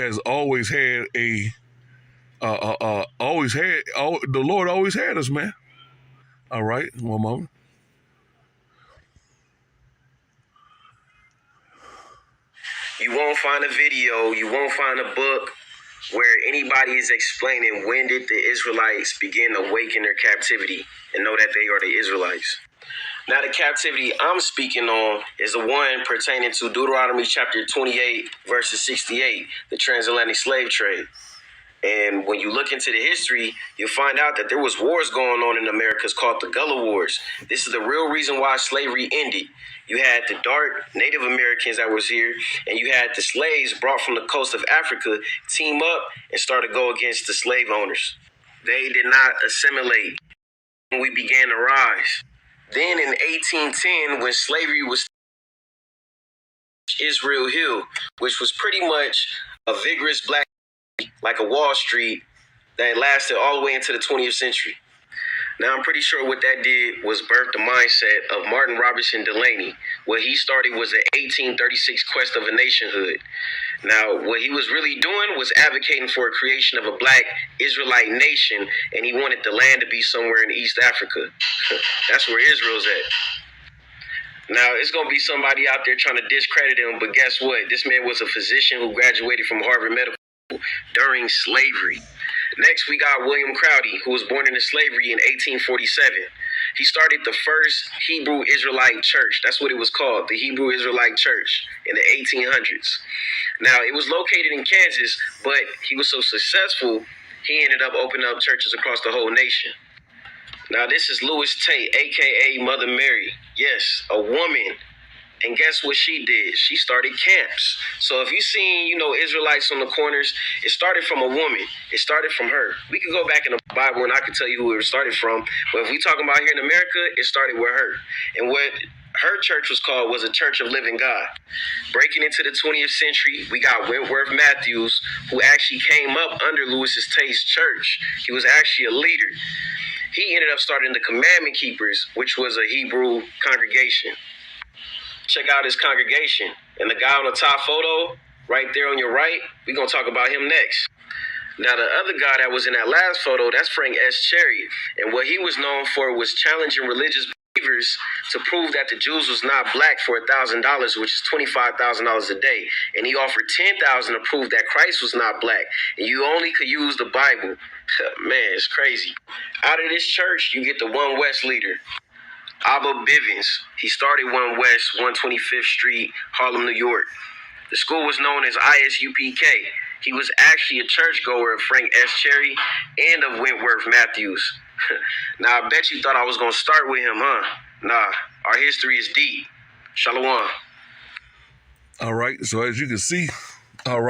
has always had the Lord always had us, man. All right, one moment. You won't find a video, you won't find a book where anybody is explaining when did the Israelites begin to awaken their captivity and know that they are the Israelites. Now, the captivity I'm speaking on is the one pertaining to Deuteronomy chapter 28, verses 68, the transatlantic slave trade. And when you look into the history, you'll find out that there was wars going on in the Americas called the Gullah Wars. This is the real reason why slavery ended. You had the dark Native Americans that was here, and you had the slaves brought from the coast of Africa team up and start to go against the slave owners. They did not assimilate when we began to rise. Then in 1810, when slavery was Israel Hill, which was pretty much a vigorous black, like a Wall Street, that lasted all the way into the 20th century. Now, I'm pretty sure what that did was birth the mindset of Martin Robertson Delaney. What he started was the 1836 quest of a nationhood. Now, what he was really doing was advocating for a creation of a black Israelite nation, and he wanted the land to be somewhere in East Africa. That's where Israel's at. Now, it's going to be somebody out there trying to discredit him, but guess what? This man was a physician who graduated from Harvard Medical School during slavery. Next, we got William Crowdy, who was born into slavery in 1847. He started the first Hebrew Israelite church. That's what it was called, the Hebrew Israelite Church in the 1800s. Now, it was located in Kansas, but he was so successful, he ended up opening up churches across the whole nation. Now, this is Louis Tate, a.k.a. Mother Mary. Yes, a woman. And guess what she did? She started camps. So if you seen, Israelites on the corners, it started from a woman. It started from her. We could go back in the Bible and I could tell you who it started from. But if we talking about here in America, it started with her. And what her church was called was a Church of Living God. Breaking into the 20th century, we got Wentworth Matthews, who actually came up under Louis Tate's church. He was actually a leader. He ended up starting the Commandment Keepers, which was a Hebrew congregation. Check out his congregation. And the guy on the top photo, right there on your right, we're going to talk about him next. Now, the other guy that was in that last photo, that's Frank S. Cherry. And what he was known for was challenging religious believers to prove that the Jews was not black for $1,000, which is $25,000 a day. And he offered $10,000 to prove that Christ was not black. And you only could use the Bible. Man, it's crazy. Out of this church, you get the One West leader, Abba Bivens. He started One West, 125th Street, Harlem, New York. The school was known as ISUPK. He was actually a churchgoer of Frank S. Cherry and of Wentworth Matthews. Now, I bet you thought I was going to start with him, huh? Nah, our history is deep. Shalom. All right, so as you can see, all right.